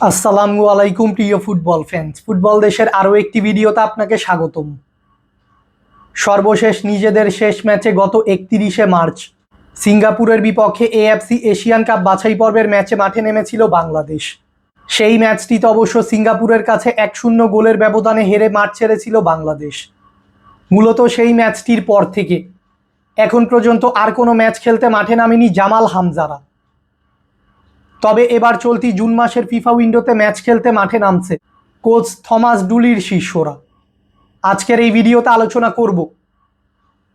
আসসালামু আলাইকুম প্রিয় ফুটবল ফ্যান্স। ফুটবল দেশের আরও একটি ভিডিওতে আপনাকে স্বাগতম। সর্বশেষ নিজেদের শেষ ম্যাচে গত 31শে মার্চ সিঙ্গাপুরের বিপক্ষে এএফসি এশিয়ান কাপ বাছাই পর্বের ম্যাচে মাঠে নেমেছিল বাংলাদেশ। সেই ম্যাচটিতে অবশ্য সিঙ্গাপুরের কাছে 1-0 গোলের ব্যবধানে হেরে মাঠ ছেড়েছিল বাংলাদেশ। মূলত সেই ম্যাচটির পর থেকে এখন পর্যন্ত আর কোনো ম্যাচ খেলতে মাঠে নামেনি জামাল হামজারা। তবে এবার চলতি জুন মাসের ফিফা উইন্ডোতে ম্যাচ খেলতে মাঠে নামছে কোচ থমাস ডুলির শিষ্যরা। আজকের এই ভিডিওতে আলোচনা করব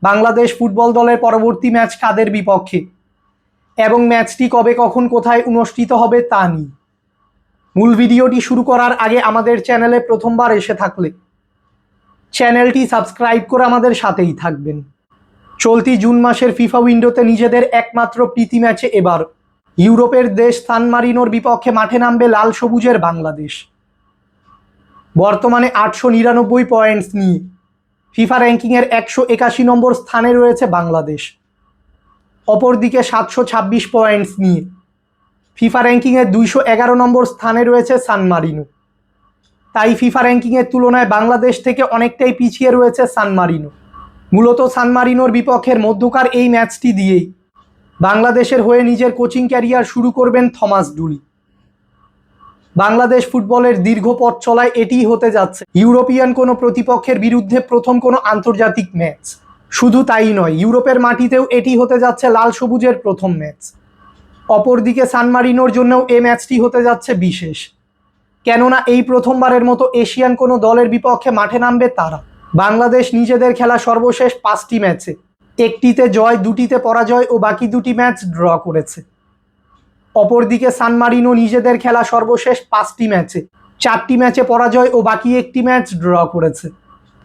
বাংলাদেশ ফুটবল দলের পরবর্তী ম্যাচ কাদের বিপক্ষে এবং ম্যাচটি কবে কখন কোথায় অনুষ্ঠিত হবে তা নিয়ে। মূল ভিডিওটি শুরু করার আগে আমাদের চ্যানেলে প্রথমবার এসে থাকলে চ্যানেলটি সাবস্ক্রাইব করে আমাদের সাথেই থাকবেন। চলতি জুন মাসের ফিফা উইন্ডোতে নিজেদের একমাত্র প্রীতি ম্যাচে এবার ইউরোপের দেশ সান মারিনোর বিপক্ষে মাঠে নামবে লাল সবুজের বাংলাদেশ। বর্তমানে 899 পয়েন্টস নিয়ে ফিফা র্যাঙ্কিংয়ের 181 নম্বর স্থানে রয়েছে বাংলাদেশ। অপরদিকে 726 পয়েন্টস নিয়ে ফিফা র্যাঙ্কিংয়ের 211 নম্বর স্থানে রয়েছে সান মারিনো। তাই ফিফা র্যাঙ্কিংয়ের তুলনায় বাংলাদেশ থেকে অনেকটাই পিছিয়ে রয়েছে সান মারিনো। মূলত সান মারিনোর বিপক্ষের মধ্যকার এই ম্যাচটি দিয়েই বাংলাদেশের হয়ে নিজের কোচিং ক্যারিয়ার শুরু করবেন থমাস ডুলি। বাংলাদেশ ফুটবলের দীর্ঘ পথ চলায় এটিই হতে যাচ্ছে ইউরোপিয়ান কোনো প্রতিপক্ষের বিরুদ্ধে প্রথম কোনো আন্তর্জাতিক ম্যাচ। শুধু তাই নয়, ইউরোপের মাটিতেও এটি হতে যাচ্ছে লাল সবুজের প্রথম ম্যাচ। অপরদিকে সান মারিনোর জন্যও এই ম্যাচটি হতে যাচ্ছে বিশেষ, কেননা এই প্রথমবারের মতো এশিয়ান কোনো দলের বিপক্ষে মাঠে নামবে তারা। বাংলাদেশ নিজেদের খেলা সর্বশেষ 5টি ম্যাচে একটিতে জয়, 2টিতে পরাজয় ও বাকি 2টি ম্যাচ ড্র করেছে। অপরদিকে সান মারিনো নিজেদের খেলা সর্বশেষ 5টি ম্যাচে 4টি ম্যাচে পরাজয় ও বাকি একটি ম্যাচ ড্র করেছে।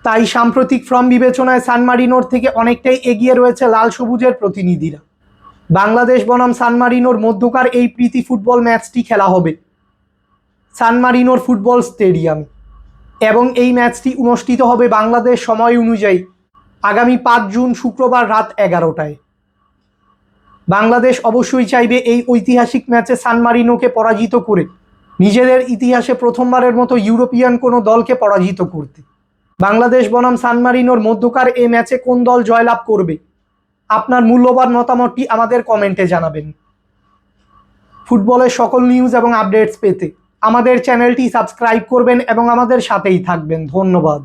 তাই সাম্প্রতিক ফর্ম বিবেচনায় সান মারিনোর থেকে অনেকটাই এগিয়ে রয়েছে লাল সবুজের প্রতিনিধিরা। বাংলাদেশ বনাম সান মারিনোর মধ্যকার এই প্রীতি ফুটবল ম্যাচটি খেলা হবে সান মারিনোর ফুটবল স্টেডিয়ামে এবং এই ম্যাচটি অনুষ্ঠিত হবে বাংলাদেশ সময় অনুযায়ী আগামী 5 জুন শুক্রবার রাত 11টায়। বাংলাদেশ অবশ্যই চাইবে এই ঐতিহাসিক ম্যাচে সান মারিনোকে পরাজিত করে নিজেদের ইতিহাসে প্রথমবারের মতো ইউরোপিয়ান কোনো দলকে পরাজিত করতে। বাংলাদেশ বনাম সান মারিনোর মধ্যকার এই ম্যাচে কোন দল জয়লাভ করবে, আপনার মূল্যবান মতামতটি আমাদের কমেন্টে জানাবেন। ফুটবলের সকল নিউজ এবং আপডেটস পেতে আমাদের চ্যানেলটি সাবস্ক্রাইব করবেন এবং আমাদের সাথেই থাকবেন। ধন্যবাদ।